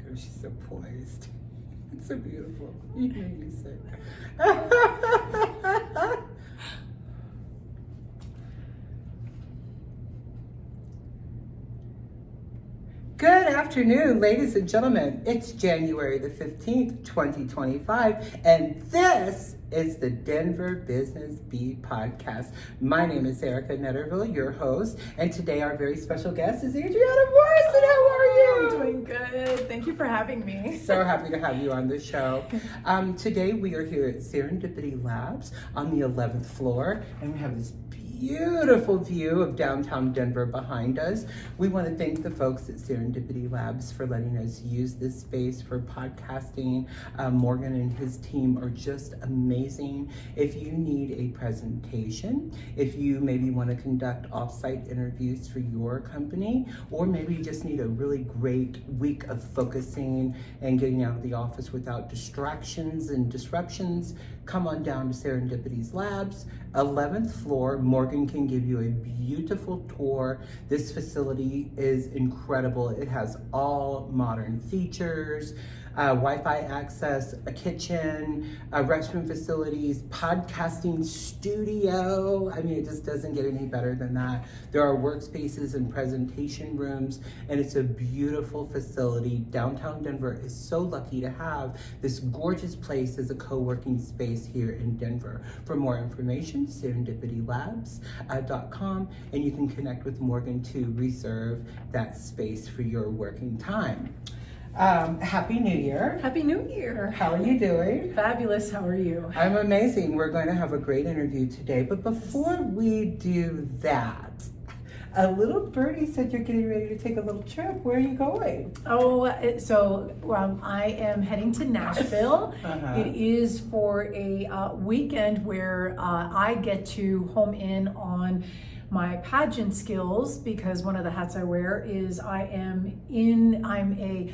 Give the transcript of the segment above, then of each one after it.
her. She's so poised. It's so beautiful. You made me sick. Good afternoon, ladies and gentlemen. It's January the 15th, 2025, and this is the Denver Business Beat Podcast. My name is Erica Netterville, your host, and today our very special guest is Adriana Morrison. How are you? I'm doing good. Thank you for having me. So happy to have you on the show. Today we are here at Serendipity Labs on the 11th floor, and we have this beautiful view of downtown Denver behind us. We want to thank the folks at Serendipity Labs for letting us use this space for podcasting. Morgan and his team are just amazing. If you need a presentation, if you maybe want to conduct offsite interviews for your company, or maybe you just need a really great week of focusing and getting out of the office without distractions and disruptions, come on down to Serendipity's Labs, 11th floor. Morgan can give you a beautiful tour. This facility is incredible. It has all modern features, Wi-Fi access, a kitchen, restroom facilities, podcasting studio. I mean, it just doesn't get any better than that. There are workspaces and presentation rooms, and it's a beautiful facility. Downtown Denver is so lucky to have this gorgeous place as a co-working space here in Denver. For more information, serendipitylabs.com, and you can connect with Morgan to reserve that space for your working time. Happy New Year. Happy New Year. How are you doing? Fabulous. How are you? I'm amazing. We're going to have a great interview today, but before we do that, a little birdie said you're getting ready to take a little trip. Where are you going? I am heading to Nashville. It is for a weekend where I get to home in on my pageant skills, because one of the hats I wear is I'm a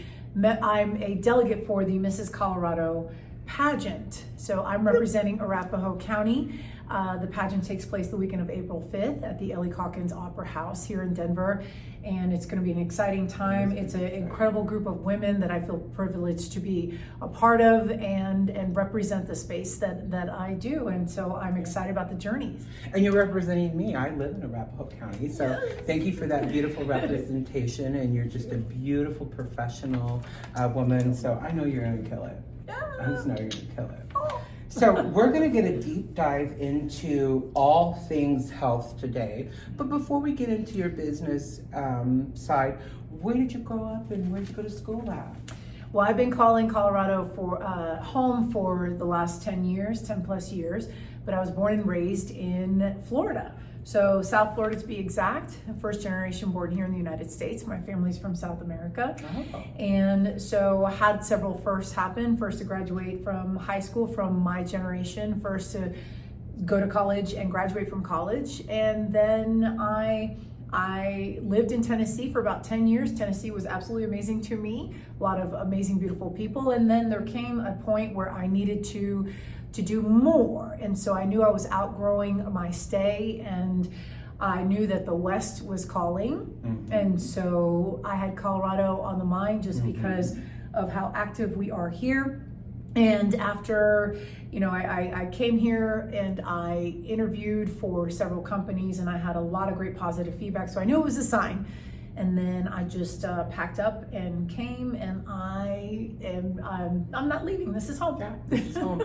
delegate for the Mrs. Colorado pageant. So I'm representing Arapahoe County. The pageant takes place the weekend of April 5th at the Ellie Calkins Opera House here in Denver, and it's going to be an exciting time. It's an incredible group of women that I feel privileged to be a part of and represent the space that I do, and so I'm excited about the journey. And you're representing me. I live in Arapahoe County, so thank you for that beautiful representation, and you're just a beautiful professional woman, so I know you're going to kill it. I just know you're going to kill it. So we're going to get a deep dive into all things health today. But before we get into your business side, where did you grow up and where did you go to school at? Well, I've been calling Colorado for home for the last 10 plus years, but I was born and raised in Florida. So South Florida to be exact, first generation born here in the United States. My family's from South America. Oh. And so I had several firsts happen. First to graduate from high school from my generation, first to go to college and graduate from college. And then I lived in Tennessee for about 10 years. Tennessee was absolutely amazing to me. A lot of amazing, beautiful people. And then there came a point where I needed to do more. And so I knew I was outgrowing my stay, and I knew that the West was calling. Mm-hmm. And so I had Colorado on the mind just because of how active we are here. And after, I came here and I interviewed for several companies, and I had a lot of great positive feedback. So I knew it was a sign. And then I just packed up and came, and I'm not leaving. This is home. Yeah, this is home.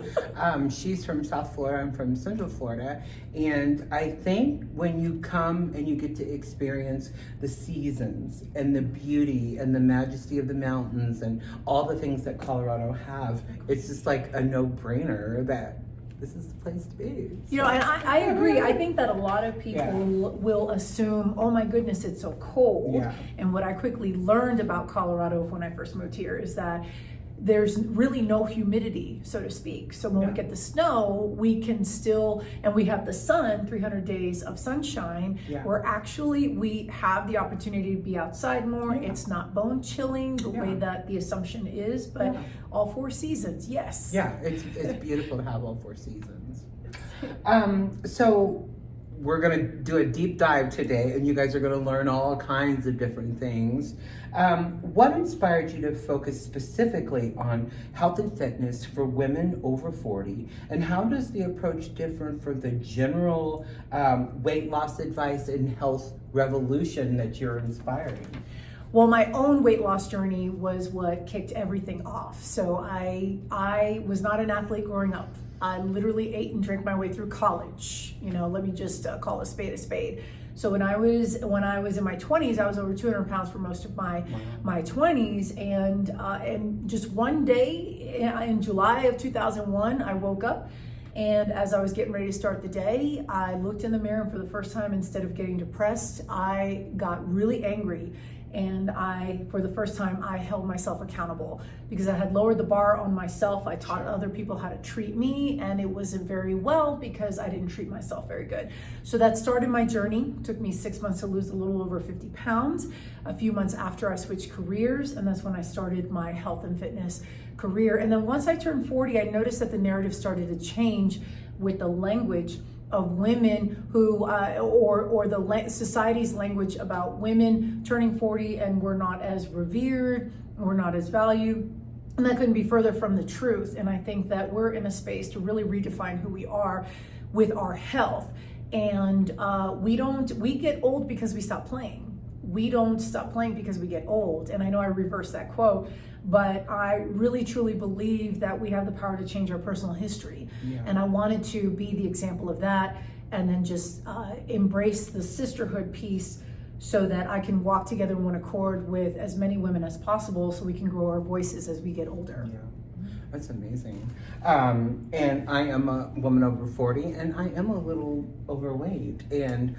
She's from South Florida. I'm from Central Florida. And I think when you come and you get to experience the seasons and the beauty and the majesty of the mountains and all the things that Colorado have, it's just like a no-brainer that this is the place to be. And I agree. I think that a lot of people will assume, oh my goodness, it's so cold. Yeah. And what I quickly learned about Colorado when I first moved here is that there's really no humidity, so to speak. So when we get the snow, we can still, and we have the sun, 300 days of sunshine, where actually we have the opportunity to be outside more. It's not bone chilling the way that the assumption is, but all 4 seasons, yes. Yeah, it's beautiful to have all 4 seasons. So we're gonna do a deep dive today, and you guys are gonna learn all kinds of different things. What inspired you to focus specifically on health and fitness for women over 40, and how does the approach differ from the general weight loss advice and health revolution that you're inspiring? Well, my own weight loss journey was what kicked everything off. So I was not an athlete growing up. I literally ate and drank my way through college. Let me just call a spade a spade. So when I was in my 20s, I was over 200 pounds for most of my 20s, and just one day in July of 2001, I woke up. And as I was getting ready to start the day, I looked in the mirror, and for the first time, instead of getting depressed, I got really angry. And for the first time, I held myself accountable because I had lowered the bar on myself. I taught other people how to treat me, and it wasn't very well because I didn't treat myself very good. So that started my journey. It took me 6 months to lose a little over 50 pounds. A few months after, I switched careers, and that's when I started my health and fitness career. And then once I turned 40, I noticed that the narrative started to change with the language of women who, or the society's language about women turning 40 and we're not as revered, we're not as valued. And that couldn't be further from the truth. And I think that we're in a space to really redefine who we are with our health. And we get old because we stop playing. We don't stop playing because we get old. And I know I reversed that quote, but I really truly believe that we have the power to change our personal history. Yeah. And I wanted to be the example of that, and then just embrace the sisterhood piece so that I can walk together in one accord with as many women as possible so we can grow our voices as we get older. Yeah. That's amazing. And I am a woman over 40, and I am a little overweight. And,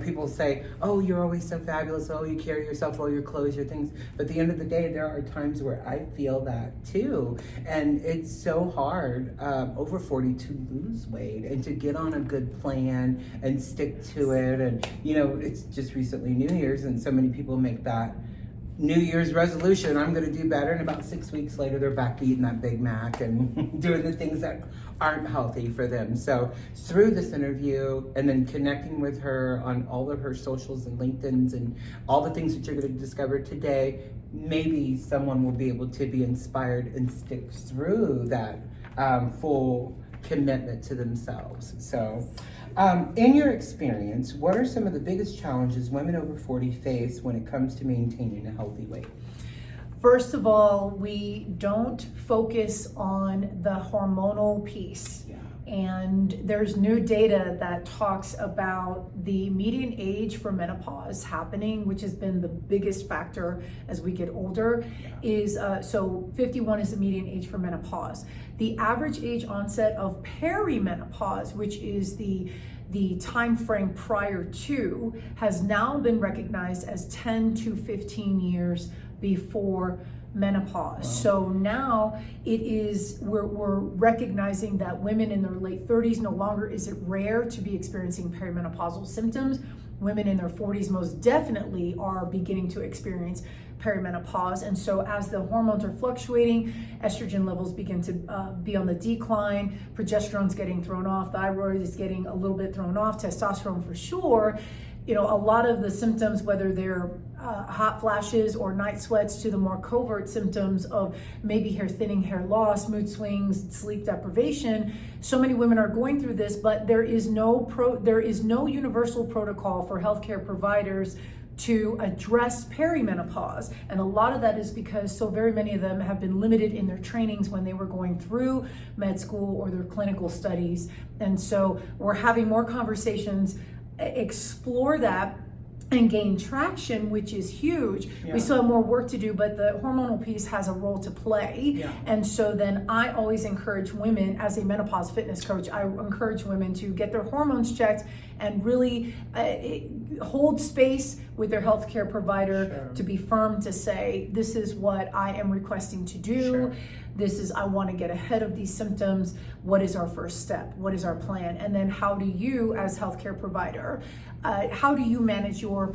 people say, oh, you're always so fabulous. Oh, you carry yourself well, your clothes, your things. But at the end of the day, there are times where I feel that too. And it's so hard over 40 to lose weight and to get on a good plan and stick to it. And, it's just recently New Year's, and so many people make that New Year's resolution, I'm going to do better, and about 6 weeks later they're back to eating that Big Mac and doing the things that aren't healthy for them. So through this interview and then connecting with her on all of her socials and LinkedIn's and all the things that you're going to discover today, maybe someone will be able to be inspired and stick through that full commitment to themselves. So in your experience, what are some of the biggest challenges women over 40 face when it comes to maintaining a healthy weight? First of all, we don't focus on the hormonal piece. Yeah. And there's new data that talks about the median age for menopause happening, which has been the biggest factor as we get older. Yeah. Is so 51 is the median age for menopause. The average age onset of perimenopause, which is the time frame prior to, has now been recognized as 10 to 15 years before menopause. Wow. So now we're recognizing that women in their late 30s, no longer is it rare to be experiencing perimenopausal symptoms. Women in their 40s most definitely are beginning to experience perimenopause. And so as the hormones are fluctuating, estrogen levels begin to be on the decline, progesterone's getting thrown off, thyroid is getting a little bit thrown off, testosterone for sure. A lot of the symptoms, whether they're hot flashes or night sweats, to the more covert symptoms of maybe hair thinning, hair loss, mood swings, sleep deprivation. So many women are going through this, but there is no universal protocol for healthcare providers to address perimenopause. And a lot of that is because so very many of them have been limited in their trainings when they were going through med school or their clinical studies. And so we're having more conversations, explore that, and gain traction, which is huge. Yeah. We still have more work to do, but the hormonal piece has a role to play. Yeah. And so then I always encourage women, as a menopause fitness coach, I encourage women to get their hormones checked and really hold space with their healthcare provider. Sure. To be firm to say, this is what I am requesting to do. Sure. I want to get ahead of these symptoms. What is our first step? What is our plan? And then how do you, as healthcare provider, how do you manage your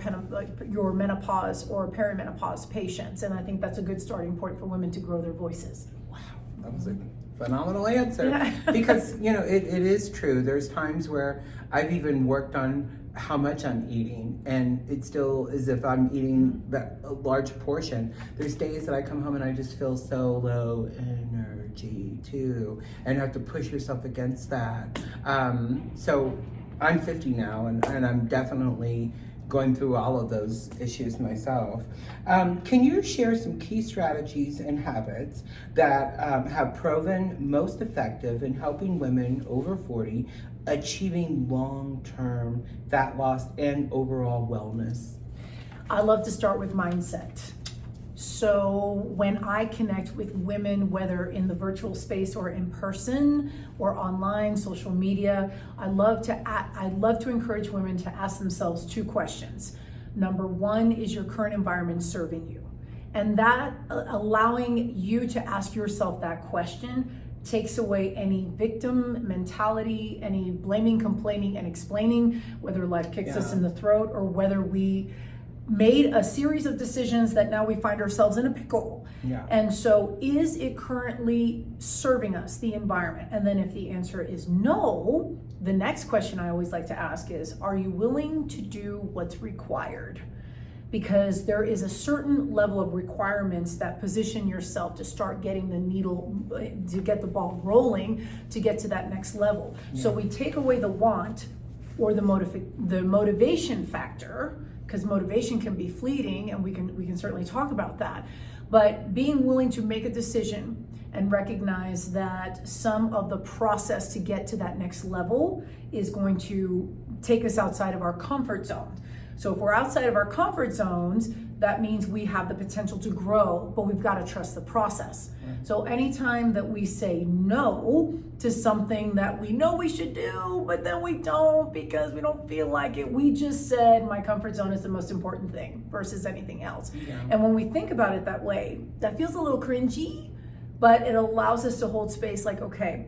menopause or perimenopause patients? And I think that's a good starting point for women to grow their voices. Wow, that was a phenomenal answer. Yeah. Because, it is true. There's times where I've even worked on how much I'm eating, and it still is if I'm eating a large portion. There's days that I come home and I just feel so low energy too, and you have to push yourself against that. So I'm 50 now, and I'm definitely going through all of those issues myself. Can you share some key strategies and habits that have proven most effective in helping women over 40 achieving long-term fat loss and overall wellness? I love to start with mindset. So when I connect with women, whether in the virtual space or in person or online, social media, I love to encourage women to ask themselves two questions. Number one, is your current environment serving you? And that allowing you to ask yourself that question takes away any victim mentality, any blaming, complaining, and explaining, whether life kicks us in the throat or whether we made a series of decisions that now we find ourselves in a pickle. Yeah. And so is it currently serving us, the environment? And then if the answer is no, the next question I always like to ask is, are you willing to do what's required? Because there is a certain level of requirements that position yourself to start getting the needle, to get the ball rolling, to get to that next level. Yeah. So we take away the want or the motivation factor, because motivation can be fleeting, and we can certainly talk about that. But being willing to make a decision and recognize that some of the process to get to that next level is going to take us outside of our comfort zone. So if we're outside of our comfort zones, that means we have the potential to grow, but we've got to trust the process. Right. So anytime that we say no to something that we know we should do, but then we don't because we don't feel like it, we just said my comfort zone is the most important thing versus anything else. Yeah. And when we think about it that way, that feels a little cringy, but it allows us to hold space like, okay,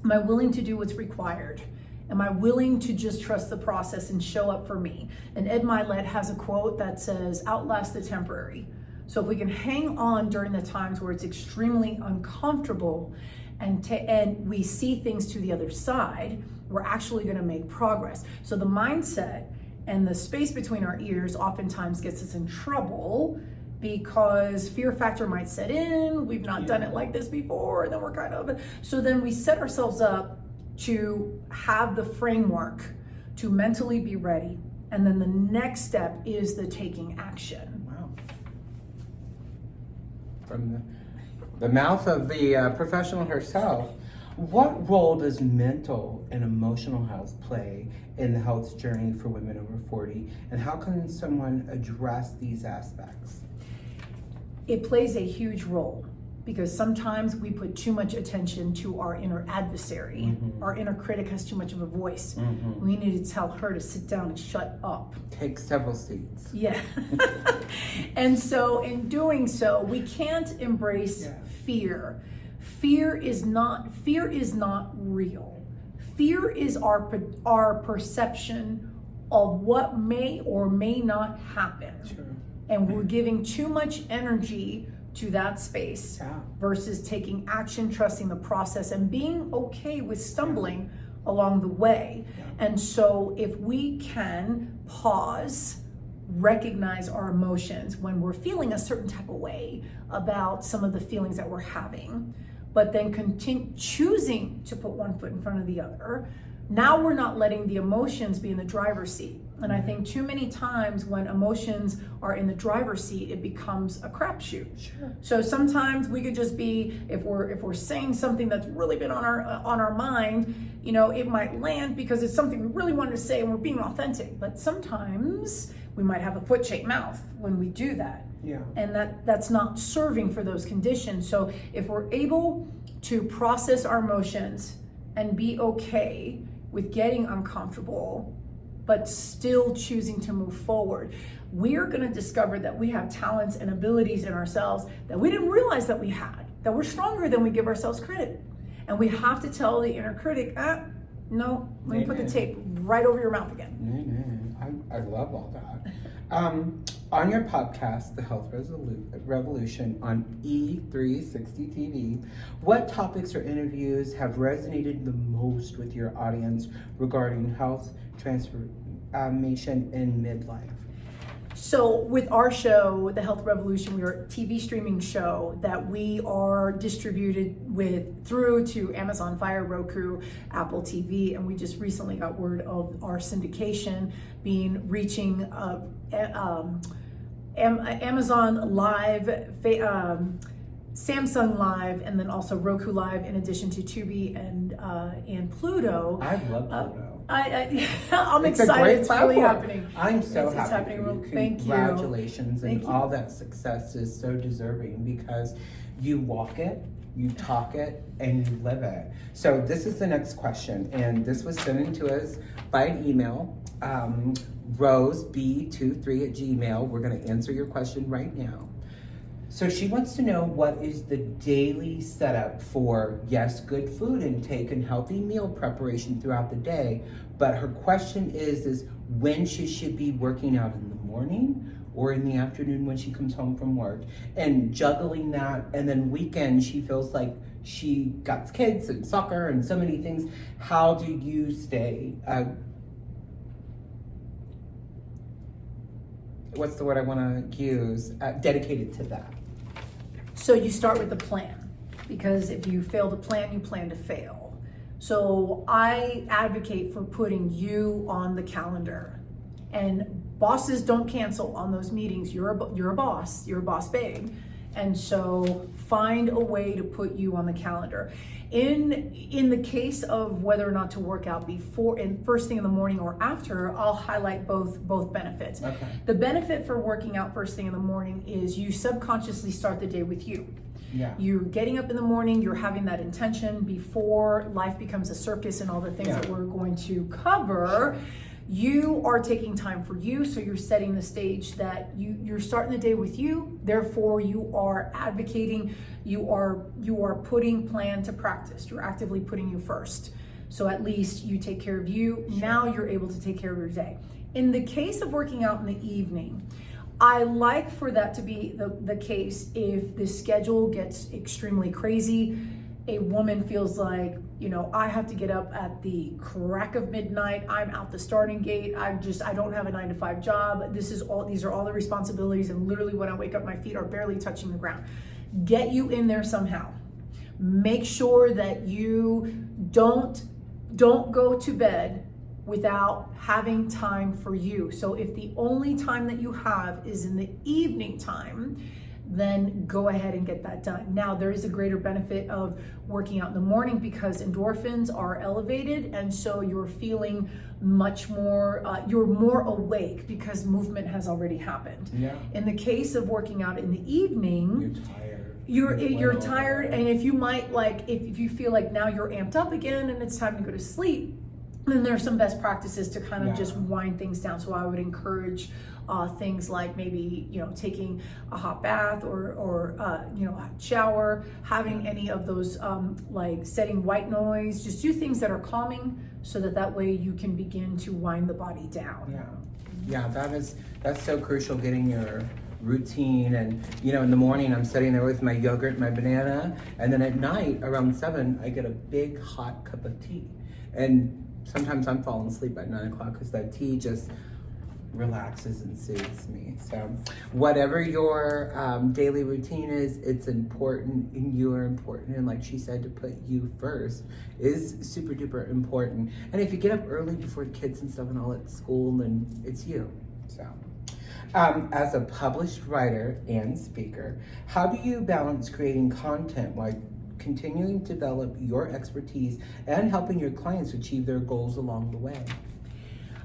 am I willing to do what's required? Am I willing to just trust the process and show up for me? And Ed Mylett has a quote that says, outlast the temporary. So if we can hang on during the times where it's extremely uncomfortable and we see things to the other side, we're actually gonna make progress. So the mindset and the space between our ears oftentimes gets us in trouble because fear factor might set in, we've not done it like this before, and then we're so then we set ourselves up to have the framework to mentally be ready. And then the next step is the taking action. Wow. From the mouth of the professional herself, what role does mental and emotional health play in the health journey for women over 40? And how can someone address these aspects? It plays a huge role, because sometimes we put too much attention to our inner adversary. Mm-hmm. Our inner critic has too much of a voice. Mm-hmm. We need to tell her to sit down and shut up. Take several seats. Yeah. And so in doing so, we can't embrace fear. Fear is not real. Fear is our perception of what may or may not happen. Sure. And we're giving too much energy to that space versus taking action, trusting the process, and being okay with stumbling along the way. And so if we can pause, recognize our emotions when we're feeling a certain type of way about some of the feelings that we're having, but then continue choosing to put one foot in front of the other, now we're not letting the emotions be in the driver's seat. And I think too many times when emotions are in the driver's seat, it becomes a crapshoot. Sure. So sometimes we could just be, if we're saying something that's really been on our mind, it might land because it's something we really wanted to say and we're being authentic. But sometimes we might have a foot-shaped mouth when we do that. Yeah. And that's not serving for those conditions. So if we're able to process our emotions and be okay with getting uncomfortable, but still choosing to move forward, we're going to discover that we have talents and abilities in ourselves that we didn't realize that we had, that we're stronger than we give ourselves credit. And we have to tell the inner critic, no, let me put the tape right over your mouth again. I love all that. on your podcast, The Health Revolution on E360 TV, what topics or interviews have resonated the most with your audience regarding health transformation in midlife? So with our show, The Health Revolution, we are a TV streaming show that we are distributed through to Amazon Fire, Roku, Apple TV, and we just recently got word of our syndication reaching Amazon Live, Samsung Live, and then also Roku Live, in addition to Tubi and Pluto. I love Pluto. I'm excited. It's really happening. I'm so It's happy. happening. For you. Thank you. Congratulations, Thank and you. all that success is so deserving because you walk it, you talk it, and you live it. So this is the next question, and this was sent in to us by an email, roseb23@gmail. We're going to answer your question right now. So she wants to know, what is the daily setup for, yes, good food intake and healthy meal preparation throughout the day, but her question is when should she be working out, in the morning or in the afternoon when she comes home from work? And juggling that, and then weekend she feels like she got kids and soccer and so many things. How do you stay, what's the word I want to use, dedicated to that? So you start with the plan, because if you fail to plan, you plan to fail. So I advocate for putting you on the calendar, and bosses don't cancel on those meetings. You're a boss, you're a boss babe. And so find a way to put you on the calendar. In the case of whether or not to work out before and first thing in the morning or after, I'll highlight both benefits. Okay. The benefit for working out first thing in the morning is you subconsciously start the day with you. Yeah. You're getting up in the morning, you're having that intention before life becomes a circus and all the things that we're going to cover. You are taking time for you, so you're setting the stage that you're starting the day with you. Therefore, you are advocating, you are putting plan to practice. You're actively putting you first. So at least you take care of you. Sure. Now you're able to take care of your day. In the case of working out in the evening, I like for that to be the case if the schedule gets extremely crazy. A woman feels like, I have to get up at the crack of midnight. I'm out the starting gate. I don't have a 9-to-5 job. These are all the responsibilities, and literally when I wake up, my feet are barely touching the ground. Get you in there somehow. Make sure that you don't go to bed without having time for you. So if the only time that you have is in the evening time, then go ahead and get that done. Now, there is a greater benefit of working out in the morning because endorphins are elevated, and so you're feeling much more, you're more awake because movement has already happened. Yeah. In the case of working out in the evening, You're tired. you're tired, and if you might if you feel like now you're amped up again and it's time to go to sleep, then there's some best practices to kind of just wind things down. So I would encourage things like maybe taking a hot bath or a shower, having any of those like setting white noise. Just do things that are calming so that way you can begin to wind the body down. Yeah, that's so crucial, getting your routine. And in the morning I'm sitting there with my yogurt and my banana, and then at night around 7 I get a big hot cup of tea, and sometimes I'm falling asleep at 9 o'clock because that tea just relaxes and soothes me. So whatever your daily routine is, it's important, and you are important. And like she said, to put you first is super duper important. And if you get up early before the kids and stuff and all at school, then it's you. So as a published writer and speaker, how do you balance creating content while continuing to develop your expertise and helping your clients achieve their goals along the way?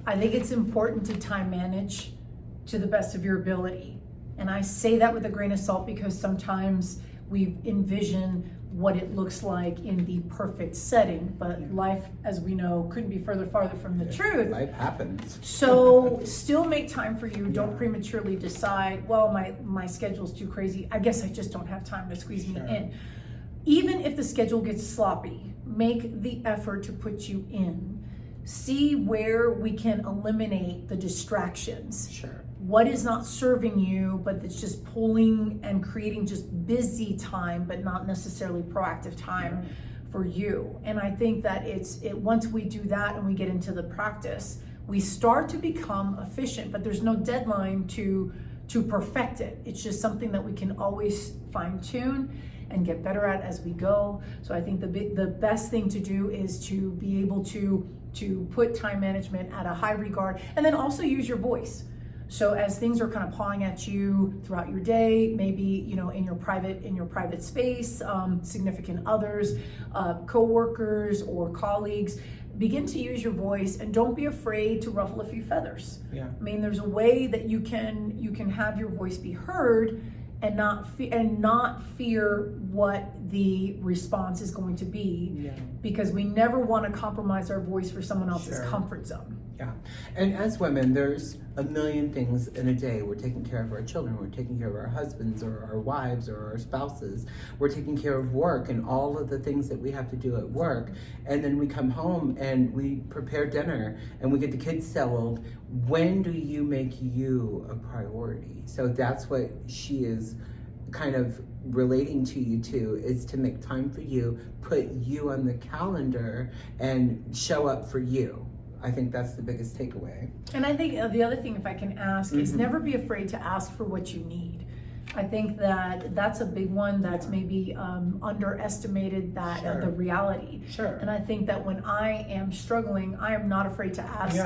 I think it's important to time manage to the best of your ability. And I say that with a grain of salt because sometimes we envision what it looks like in the perfect setting, but life, as we know, couldn't be farther from the truth. Life happens. So still make time for you. Don't prematurely decide, well, my schedule's too crazy. I guess I just don't have time to squeeze me in. Even if the schedule gets sloppy, make the effort to put you in. See where we can eliminate the distractions. Sure. what is not serving you, but it's just pulling and creating just busy time, but not necessarily proactive time for you. And I think that once we do that and we get into the practice, we start to become efficient, but there's no deadline to perfect it. It's just something that we can always fine tune and get better at as we go. So I think the best thing to do is to be able to put time management at a high regard, and then also use your voice. So as things are kind of pawing at you throughout your day, maybe in your private space, significant others, co-workers or colleagues, begin to use your voice, and don't be afraid to ruffle a few feathers. Yeah. I mean, there's a way that you can have your voice be heard and not fear what the response is going to be, because we never want to compromise our voice for someone else's comfort zone. Yeah. And as women, there's a million things in a day. We're taking care of our children, we're taking care of our husbands or our wives or our spouses, we're taking care of work and all of the things that we have to do at work. And then we come home and we prepare dinner and we get the kids settled. When do you make you a priority? So that's what she is kind of relating to you to, is to make time for you, put you on the calendar and show up for you. I think that's the biggest takeaway. And I think the other thing, if I can ask, is never be afraid to ask for what you need. I think that's a big one that's maybe underestimated, that the reality. And I think that when I am struggling, I am not afraid to ask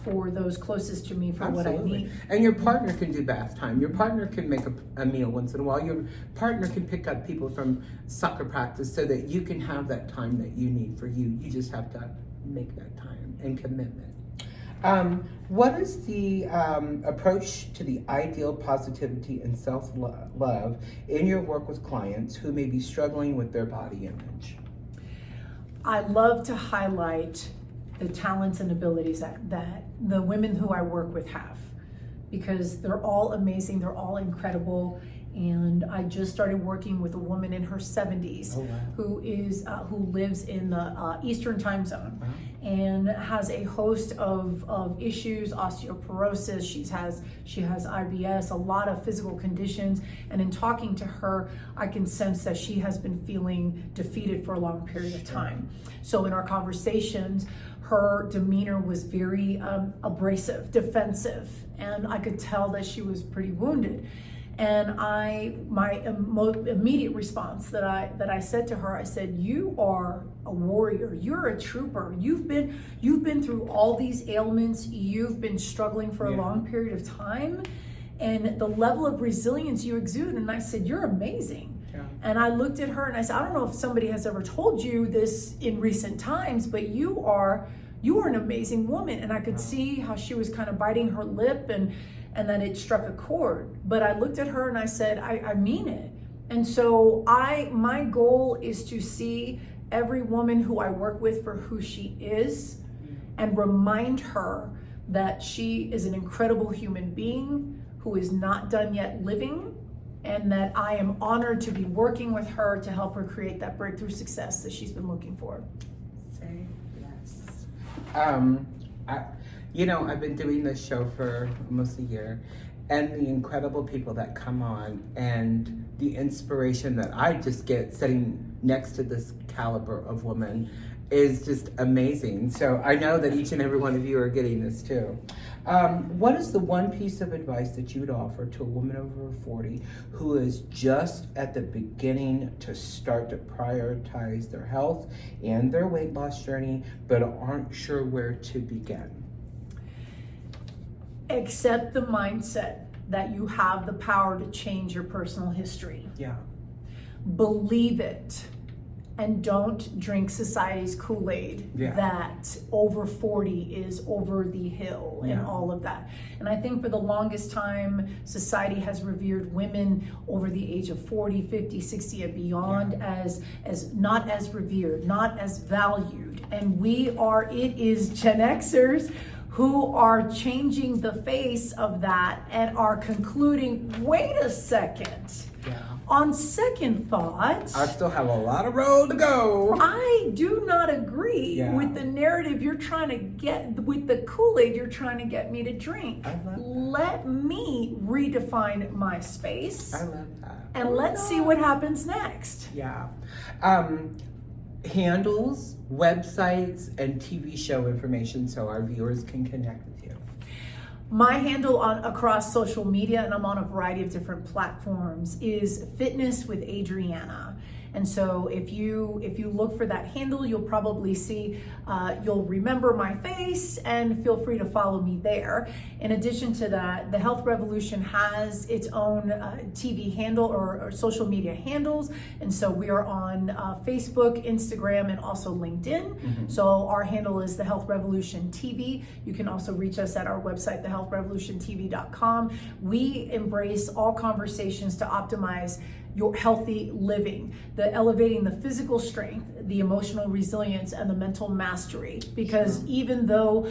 for those closest to me for what I need. And your partner can do bath time. Your partner can make a meal once in a while. Your partner can pick up people from soccer practice so that you can have that time that you need for you. You just have to make that time and commitment. What is the approach to the ideal positivity and self-love in your work with clients who may be struggling with their body image? I love to highlight the talents and abilities that the women who I work with have, because they're all amazing, they're all incredible. And I just started working with a woman in her 70s who lives in the Eastern time zone and has a host of issues, osteoporosis. She has IBS, a lot of physical conditions. And in talking to her, I can sense that she has been feeling defeated for a long period of time. So in our conversations, her demeanor was very abrasive, defensive, and I could tell that she was pretty wounded. And my immediate response that I said to her, I said, "You are a warrior. You're a trooper. You've been through all these ailments. You've been struggling for a long period of time, and the level of resilience you exude." And I said, "You're amazing." And I looked at her and I said, "I don't know if somebody has ever told you this in recent times, but you are an amazing woman." And I could see how she was kind of biting her lip, and then it struck a chord. But I looked at her and I said, I mean it. And so my goal is to see every woman who I work with for who she is, and remind her that she is an incredible human being who is not done yet living, and that I am honored to be working with her to help her create that breakthrough success that she's been looking for. Say yes. I've been doing this show for almost a year, and the incredible people that come on and the inspiration that I just get sitting next to this caliber of woman is just amazing. So I know that each and every one of you are getting this too. What is the one piece of advice that you would offer to a woman over 40 who is just at the beginning to start to prioritize their health and their weight loss journey, but aren't sure where to begin? Accept the mindset that you have the power to change your personal history. Believe it, and don't drink society's Kool-Aid that over 40 is over the hill and all of that. And I think for the longest time, society has revered women over the age of 40, 50, 60 and beyond as not as revered, not as valued. And it is Gen Xers who are changing the face of that and are concluding, wait a second. Yeah. On second thought, I still have a lot of road to go. I do not agree Yeah. with the narrative you're trying to get, with the Kool-Aid you're trying to get me to drink. I love that. Let me redefine my space I love that. and let's see what happens next. Yeah. Handles, websites, and TV show information so our viewers can connect with you. My handle on across social media, and I'm on a variety of different platforms, is Fitness with Adriana. And so if you look for that handle, you'll probably see, you'll remember my face, and feel free to follow me there. In addition to that, the Health Revolution has its own TV handle or social media handles. And so we are on Facebook, Instagram, and also LinkedIn. So our handle is the Health Revolution TV. You can also reach us at our website, thehealthrevolutiontv.com. We embrace all conversations to optimize your healthy living, the elevating the physical strength, the emotional resilience, and the mental mastery. Because even though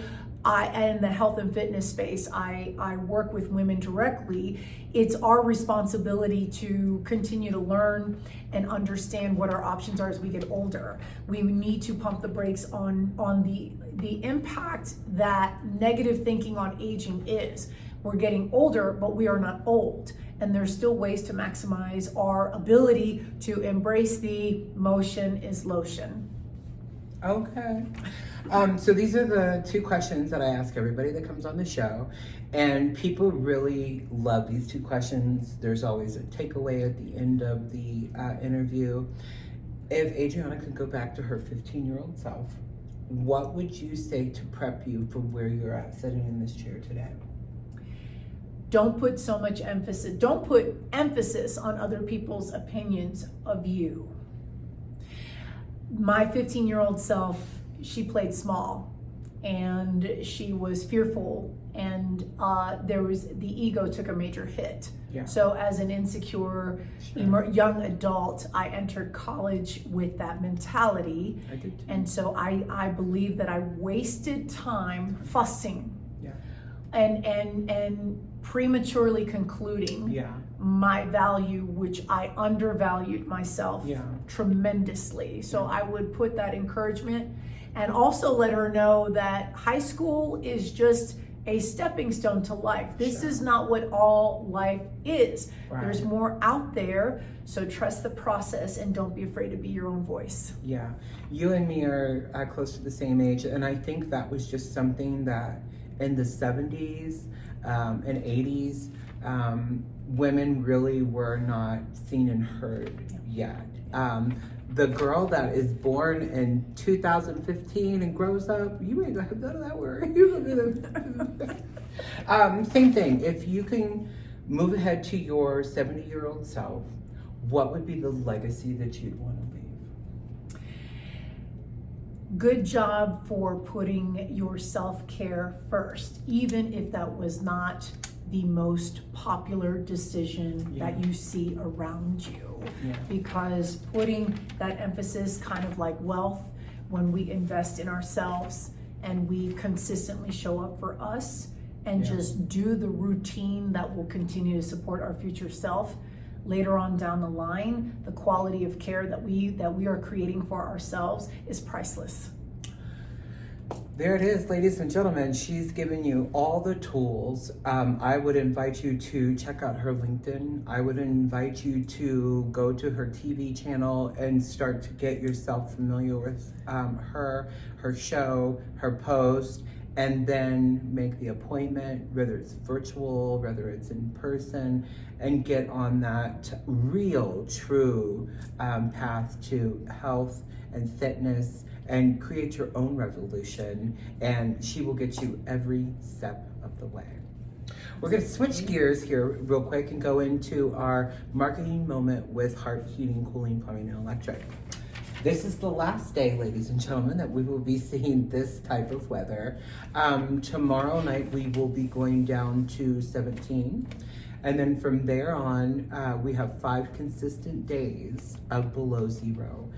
in the health and fitness space, I work with women directly, it's our responsibility to continue to learn and understand what our options are as we get older. We need to pump the brakes on the impact that negative thinking on aging is. We're getting older, but we are not old. And there's still ways to maximize our ability to embrace the motion is lotion. Okay. So these are the two questions that I ask everybody that comes on the show. And people really love these two questions. There's always a takeaway at the end of the interview. If Adriana could go back to her 15-year-old self, what would you say to prep you for where you're at sitting in this chair today? Don't put emphasis on other people's opinions of you. My 15-year-old self, she played small and she was fearful, and the ego took a major hit. Yeah. So as an insecure young adult, I entered college with that mentality. I did too. And so I believe that I wasted time fussing. Yeah. And prematurely concluding Yeah. my value, which I undervalued myself Yeah. tremendously. So I would put that encouragement, and also let her know that high school is just a stepping stone to life. This Sure. is not what all life is. Right. There's more out there, so trust the process and don't be afraid to be your own voice. Yeah. You and me are close to the same age, and I think that was just something that in the 70s and 80s, women really were not seen and heard yet. The girl that is born in 2015 and grows up, you ain't got none of that work. Same thing. If you can move ahead to your 70-year-old self, what would be the legacy that you'd want to leave? Good job for putting your self-care first, even if that was not the most popular decision that you see around you. Yeah. Because putting that emphasis, kind of like wealth, when we invest in ourselves and we consistently show up for us and just do the routine that will continue to support our future self, later on down the line, the quality of care that we are creating for ourselves is priceless. There it is, ladies and gentlemen. She's given you all the tools. I would invite you to check out her LinkedIn. I would invite you to go to her TV channel and start to get yourself familiar with her show, her post, and then make the appointment, whether it's virtual, whether it's in person, and get on that real, true path to health and fitness, and create your own revolution, and she will get you every step of the way. We're going to switch gears here real quick and go into our marketing moment with Hart Heating, Cooling, Plumbing, and Electric. This is the last day, ladies and gentlemen, that we will be seeing this type of weather. Tomorrow night we will be going down to 17. And then from there on, we have 5 consistent days of below 0.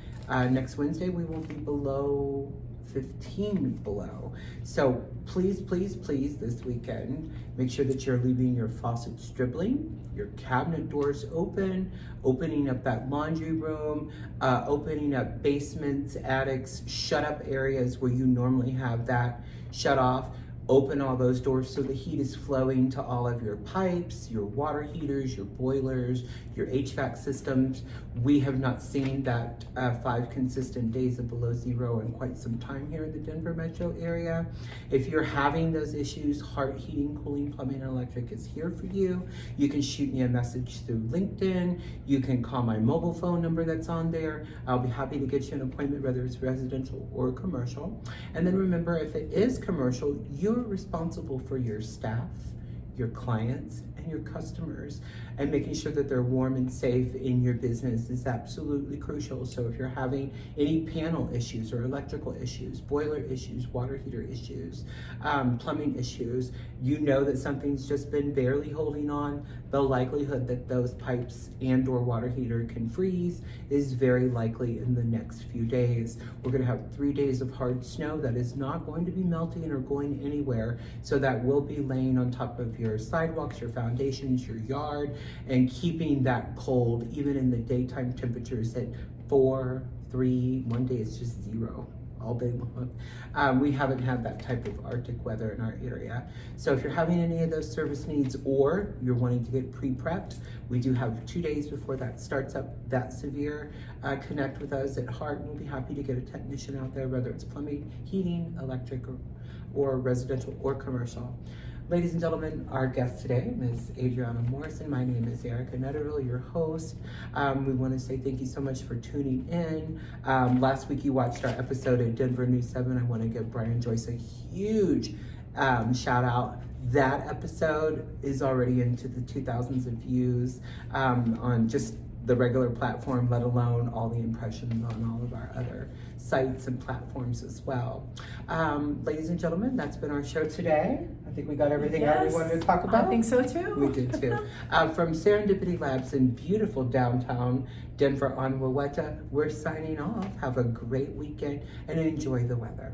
Next Wednesday, we will be below 15 below. So please, please, please, this weekend, make sure that you're leaving your faucets dribbling, your cabinet doors open, opening up that laundry room, opening up basements, attics, shut up areas where you normally have that shut off. Open all those doors so the heat is flowing to all of your pipes, your water heaters, your boilers, your HVAC systems. We have not seen that 5 consistent days of below zero in quite some time here in the Denver metro area. If you're having those issues, Hart Heating, Cooling, Plumbing, and Electric is here for you. You can shoot me a message through LinkedIn. You can call my mobile phone number that's on there. I'll be happy to get you an appointment, whether it's residential or commercial. And then remember, if it is commercial, you're responsible for your staff, your clients, and your customers, and making sure that they're warm and safe in your business is absolutely crucial. So if you're having any panel issues or electrical issues, boiler issues, water heater issues, plumbing issues, you know that something's just been barely holding on, the likelihood that those pipes and or water heater can freeze is very likely in the next few days. We're gonna have 3 days of hard snow that is not going to be melting or going anywhere. So that will be laying on top of your sidewalks, your foundations, your yard, and keeping that cold even in the daytime temperatures at 4, 3, one day it's just 0 all day long. We haven't had that type of Arctic weather in our area. So if you're having any of those service needs or you're wanting to get pre-prepped, we do have 2 days before that starts up that severe. Connect with us at Hart and we'll be happy to get a technician out there, whether it's plumbing, heating, electric, or residential or commercial. Ladies and gentlemen, our guest today is Adriana Morrison. My name is Erica Netterville, your host. We want to say thank you so much for tuning in. Last week you watched our episode at Denver News 7. I want to give Brian Joyce a huge shout out. That episode is already into the 2000s of views on just the regular platform, let alone all the impressions on all of our other sites and platforms as well. Ladies and gentlemen, that's been our show today. I think we got everything out we wanted to talk about. I think so too. We did too. From Serendipity Labs in beautiful downtown Denver on Wawetta, we're signing off. Have a great weekend and enjoy the weather.